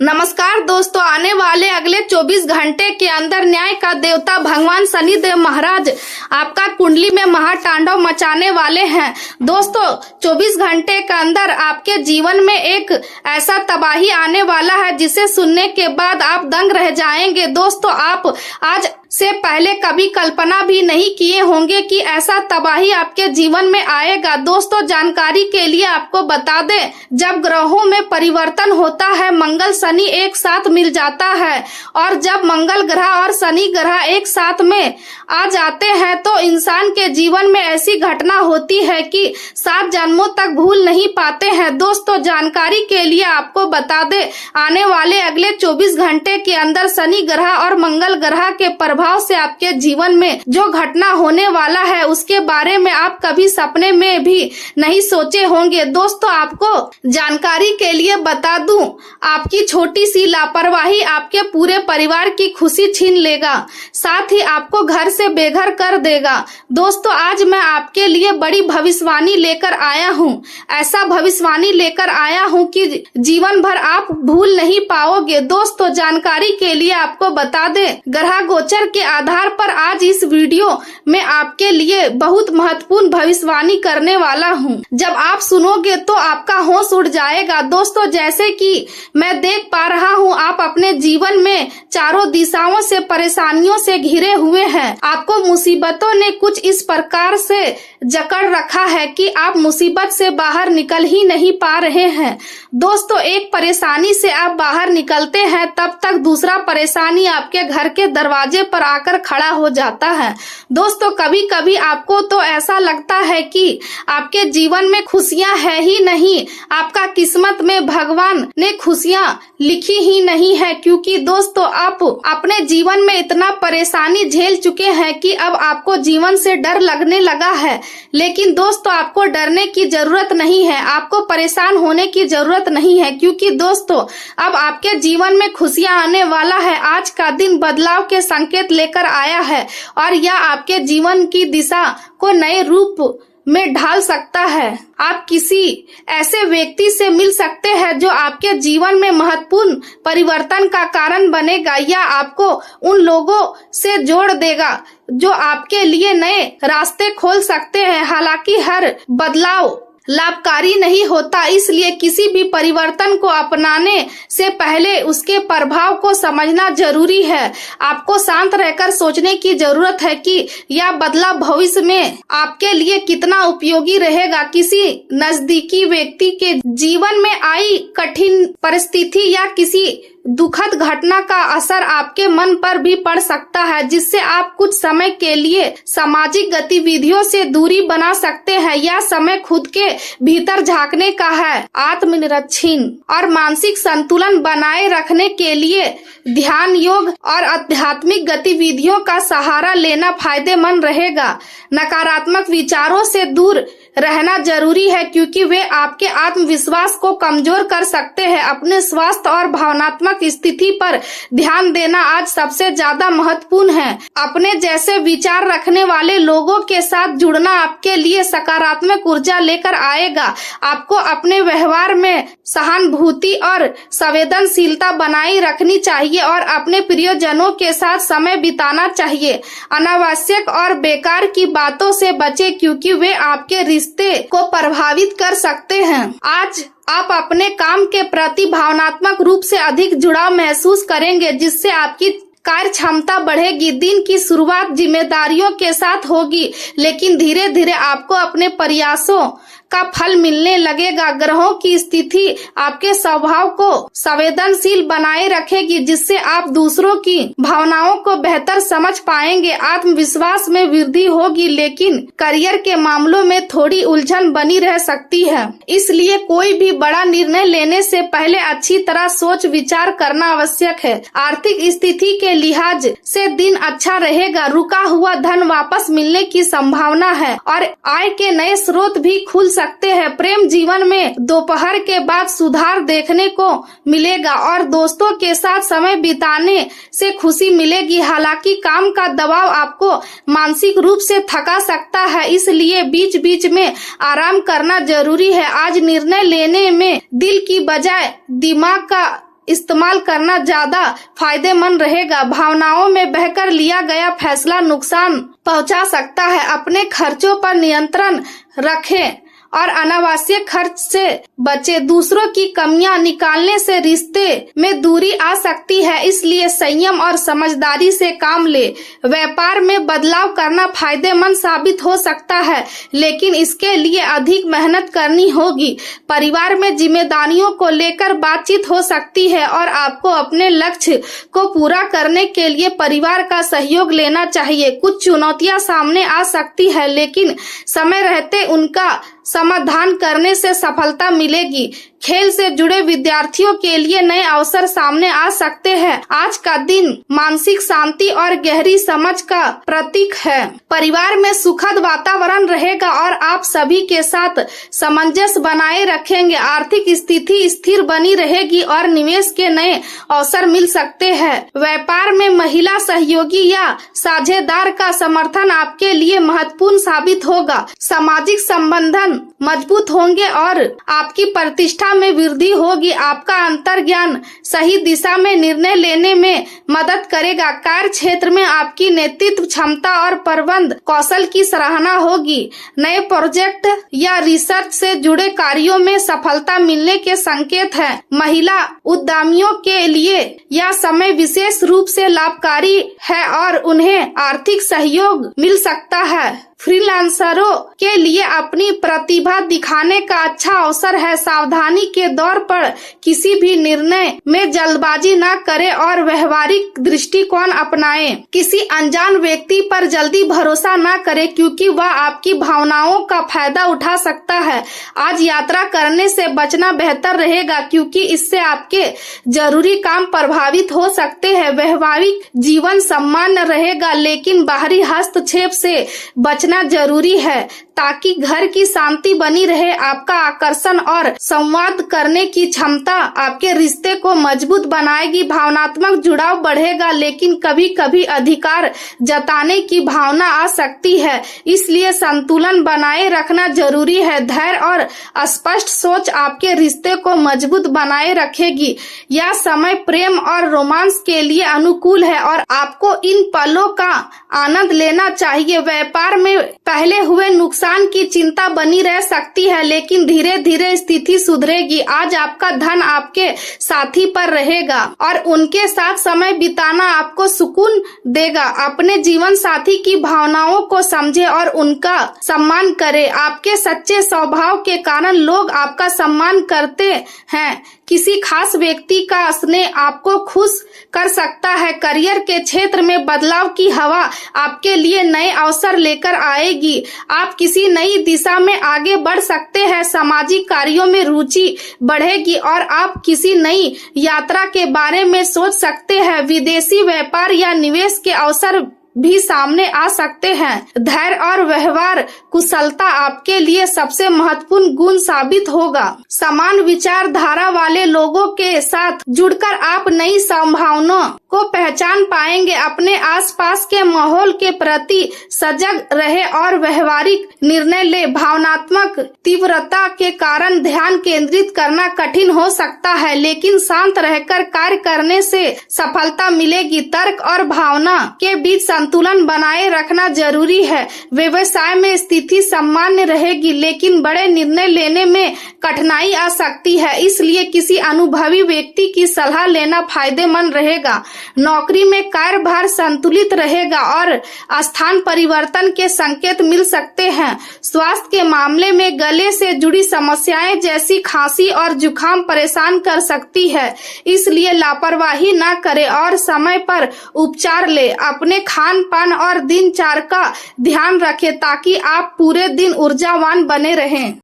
नमस्कार दोस्तों, आने वाले अगले 24 घंटे के अंदर न्याय का देवता भगवान शनिदेव महाराज आपका कुंडली में महातांडव मचाने वाले हैं। दोस्तों 24 घंटे के अंदर आपके जीवन में एक ऐसा तबाही आने वाला है जिसे सुनने के बाद आप दंग रह जाएंगे। दोस्तों आप आज से पहले कभी कल्पना भी नहीं किए होंगे कि ऐसा तबाही आपके जीवन में आएगा। दोस्तों जानकारी के लिए आपको बता दें, जब ग्रहों में परिवर्तन होता है, मंगल शनि एक साथ मिल जाता है और जब मंगल ग्रह और शनि ग्रह एक साथ में आ जाते हैं तो इंसान के जीवन में ऐसी घटना होती है कि 7 जन्मों तक भूल नहीं पाते हैं। दोस्तों जानकारी के लिए आपको बता दें, आने वाले अगले 24 घंटे के अंदर शनि ग्रह और मंगल ग्रह के प्रभाव से आपके जीवन में जो घटना होने वाला है उसके बारे में आप कभी सपने में भी नहीं सोचे होंगे। दोस्तों आपको जानकारी के लिए बता दूं, आपकी छोटी सी लापरवाही आपके पूरे परिवार की खुशी छीन लेगा, साथ ही आपको घर से बेघर कर देगा। दोस्तों आज मैं आपके लिए बड़ी भविष्यवाणी लेकर आया हूँ। ऐसा भविष्यवाणी लेकर आया हूँ कि जीवन भर आप भूल नहीं पाओगे। दोस्तों जानकारी के लिए आपको बता दें, ग्रह गोचर के आधार पर आज इस वीडियो में आपके लिए बहुत महत्वपूर्ण भविष्यवाणी करने वाला हूं। जब आप सुनोगे तो आपका होश उड़ जाएगा। दोस्तों जैसे कि मैं देख पा रहा हूं, आप अपने जीवन में चारों दिशाओं से परेशानियों से घिरे हुए हैं। आपको मुसीबतों ने कुछ इस प्रकार से जकड़ रखा है कि आप मुसीबत से बाहर निकल ही नहीं पा रहे हैं। दोस्तों एक परेशानी से आप बाहर निकलते हैं, तब तक दूसरा परेशानी आपके घर के दरवाजे पर आकर खड़ा हो जाता है। दोस्तों कभी कभी आपको तो ऐसा लगता है कि आपके जीवन में खुशियां है ही नहीं, आपका किस्मत में भगवान ने खुशियां लिखी ही नहीं है, क्योंकि दोस्तों आप अपने जीवन में इतना परेशानी झेल चुके हैं कि अब आपको जीवन से डर लगने लगा है। लेकिन दोस्तों आपको डरने की जरूरत नहीं है, आपको परेशान होने की जरूरत नहीं है, क्योंकि दोस्तों अब आपके जीवन में खुशियां आने वाला है। आज का दिन बदलाव के संकेत लेकर आया है और यह आपके जीवन की दिशा को नए रूप में ढाल सकता है। आप किसी ऐसे व्यक्ति से मिल सकते हैं जो आपके जीवन में महत्वपूर्ण परिवर्तन का कारण बनेगा या आपको उन लोगों से जोड़ देगा जो आपके लिए नए रास्ते खोल सकते हैं। हालांकि हर बदलाव लाभकारी नहीं होता, इसलिए किसी भी परिवर्तन को अपनाने से पहले उसके प्रभाव को समझना जरूरी है। आपको शांत रहकर सोचने की जरूरत है कि यह बदलाव भविष्य में आपके लिए कितना उपयोगी रहेगा। किसी नजदीकी व्यक्ति के जीवन में आई कठिन परिस्थिति या किसी दुखद घटना का असर आपके मन पर भी पड़ सकता है, जिससे आप कुछ समय के लिए सामाजिक गतिविधियों से दूरी बना सकते हैं। यह समय खुद के भीतर झांकने का है। आत्मनिरीक्षण और मानसिक संतुलन बनाए रखने के लिए ध्यान, योग और आध्यात्मिक गतिविधियों का सहारा लेना फायदेमंद रहेगा। नकारात्मक विचारों से दूर रहना जरूरी है, क्योंकि वे आपके आत्मविश्वास को कमजोर कर सकते हैं। अपने स्वास्थ्य और भावनात्मक स्थिति पर ध्यान देना आज सबसे ज्यादा महत्वपूर्ण है। अपने जैसे विचार रखने वाले लोगों के साथ जुड़ना आपके लिए सकारात्मक ऊर्जा लेकर आएगा। आपको अपने व्यवहार में सहानुभूति और संवेदनशीलता बनाए रखनी चाहिए और अपने प्रियजनों के साथ समय बिताना चाहिए। अनावश्यक और बेकार की बातों से बचें, क्योंकि वे आपके रिश्ते को प्रभावित कर सकते हैं। आज आप अपने काम के प्रति भावनात्मक रूप से अधिक जुड़ाव महसूस करेंगे, जिससे आपकी कार्य क्षमता बढ़ेगी। दिन की शुरुआत जिम्मेदारियों के साथ होगी, लेकिन धीरे धीरे आपको अपने प्रयासों का फल मिलने लगेगा। ग्रहों की स्थिति आपके स्वभाव को संवेदनशील बनाए रखेगी, जिससे आप दूसरों की भावनाओं को बेहतर समझ पाएंगे। आत्मविश्वास में वृद्धि होगी, लेकिन करियर के मामलों में थोड़ी उलझन बनी रह सकती है। इसलिए कोई भी बड़ा निर्णय लेने से पहले अच्छी तरह सोच विचार करना आवश्यक है। आर्थिक स्थिति के लिहाज से दिन अच्छा रहेगा। रुका हुआ धन वापस मिलने की संभावना है और आय के नए स्रोत भी खुल सकते हैं। प्रेम जीवन में दोपहर के बाद सुधार देखने को मिलेगा और दोस्तों के साथ समय बिताने से खुशी मिलेगी। हालांकि काम का दबाव आपको मानसिक रूप से थका सकता है, इसलिए बीच बीच में आराम करना जरूरी है। आज निर्णय लेने में दिल की बजाय दिमाग का इस्तेमाल करना ज्यादा फायदेमंद रहेगा। भावनाओं में बहकर लिया गया फैसला नुकसान पहुंचा सकता है। अपने खर्चों पर नियंत्रण रखें और अनावश्यक खर्च से बचें। दूसरों की कमियां निकालने से रिश्ते में दूरी आ सकती है, इसलिए संयम और समझदारी से काम ले। व्यापार में बदलाव करना फायदेमंद साबित हो सकता है, लेकिन इसके लिए अधिक मेहनत करनी होगी। परिवार में जिम्मेदारियों को लेकर बातचीत हो सकती है और आपको अपने लक्ष्य को पूरा करने के लिए परिवार का सहयोग लेना चाहिए। कुछ चुनौतियां सामने आ सकती है, लेकिन समय रहते उनका समाधान करने से सफलता मिलेगी। खेल से जुड़े विद्यार्थियों के लिए नए अवसर सामने आ सकते हैं। आज का दिन मानसिक शांति और गहरी समझ का प्रतीक है। परिवार में सुखद वातावरण रहेगा और आप सभी के साथ सामंजस्य बनाए रखेंगे। आर्थिक स्थिति स्थिर बनी रहेगी और निवेश के नए अवसर मिल सकते हैं। व्यापार में महिला सहयोगी या साझेदार का समर्थन आपके लिए महत्वपूर्ण साबित होगा। सामाजिक संबंधन मजबूत होंगे और आपकी प्रतिष्ठा में वृद्धि होगी। आपका अंतर्ज्ञान सही दिशा में निर्णय लेने में मदद करेगा। कार्य क्षेत्र में आपकी नेतृत्व क्षमता और प्रबंधन कौशल की सराहना होगी। नए प्रोजेक्ट या रिसर्च से जुड़े कार्यों में सफलता मिलने के संकेत हैं। महिला उद्यमियों के लिए यह समय विशेष रूप से लाभकारी है और उन्हें आर्थिक सहयोग मिल सकता है। फ्रीलांसरों के लिए अपनी प्रतिभा दिखाने का अच्छा अवसर है। सावधानी के दौर पर किसी भी निर्णय में जल्दबाजी न करें और व्यवहारिक दृष्टिकोण अपनाएं। किसी अनजान व्यक्ति पर जल्दी भरोसा न करें, क्योंकि वह आपकी भावनाओं का फायदा उठा सकता है। आज यात्रा करने से बचना बेहतर रहेगा, क्योंकि इससे आपके जरूरी काम प्रभावित हो सकते हैं। वैवाहिक जीवन सामान्य रहेगा, लेकिन बाहरी हस्तक्षेप से बचना जरूरी है ताकि घर की शांति बनी रहे। आपका आकर्षण और संवाद करने की क्षमता आपके रिश्ते को मजबूत बनाएगी। भावनात्मक जुड़ाव बढ़ेगा, लेकिन कभी कभी अधिकार जताने की भावना आ सकती है, इसलिए संतुलन बनाए रखना जरूरी है। धैर्य और स्पष्ट सोच आपके रिश्ते को मजबूत बनाए रखेगी। यह समय प्रेम और रोमांस के लिए अनुकूल है और आपको इन पलों का आनंद लेना चाहिए। व्यापार में पहले हुए नुकसान की चिंता बनी रह सकती है, लेकिन धीरे धीरे स्थिति सुधरेगी। आज आपका धन आपके साथी पर रहेगा और उनके साथ समय बिताना आपको सुकून देगा। अपने जीवन साथी की भावनाओं को समझे और उनका सम्मान करें। आपके सच्चे स्वभाव के कारण लोग आपका सम्मान करते हैं। किसी खास व्यक्ति का स्नेह आपको खुश कर सकता है। करियर के क्षेत्र में बदलाव की हवा आपके लिए नए अवसर लेकर आएगी। आप किसी नई दिशा में आगे बढ़ सकते हैं। सामाजिक कार्यों में रुचि बढ़ेगी और आप किसी नई यात्रा के बारे में सोच सकते हैं। विदेशी व्यापार या निवेश के अवसर भी सामने आ सकते हैं। धैर्य और व्यवहार कुशलता आपके लिए सबसे महत्वपूर्ण गुण साबित होगा। समान विचारधारा वाले लोगों के साथ जुड़कर आप नई संभावनाओं को पहचान पाएंगे। अपने आसपास के माहौल के प्रति सजग रहे और व्यवहारिक निर्णय ले। भावनात्मक तीव्रता के कारण ध्यान केंद्रित करना कठिन हो सकता है, लेकिन शांत रहकर कार्य करने से सफलता मिलेगी। तर्क और भावना के बीच संतुलन बनाए रखना जरूरी है। व्यवसाय में स्थिति सामान्य रहेगी, लेकिन बड़े निर्णय लेने में कठिनाई आ सकती है, इसलिए किसी अनुभवी व्यक्ति की सलाह लेना फायदेमंद रहेगा। नौकरी में कार्यभार संतुलित रहेगा और स्थान परिवर्तन के संकेत मिल सकते हैं। स्वास्थ्य के मामले में गले से जुड़ी समस्याएं जैसी खांसी और जुकाम परेशान कर सकती है, इसलिए लापरवाही न करें और समय पर उपचार ले। अपने खान पान और दिनचर्या का ध्यान रखें ताकि आप पूरे दिन ऊर्जावान बने रहें।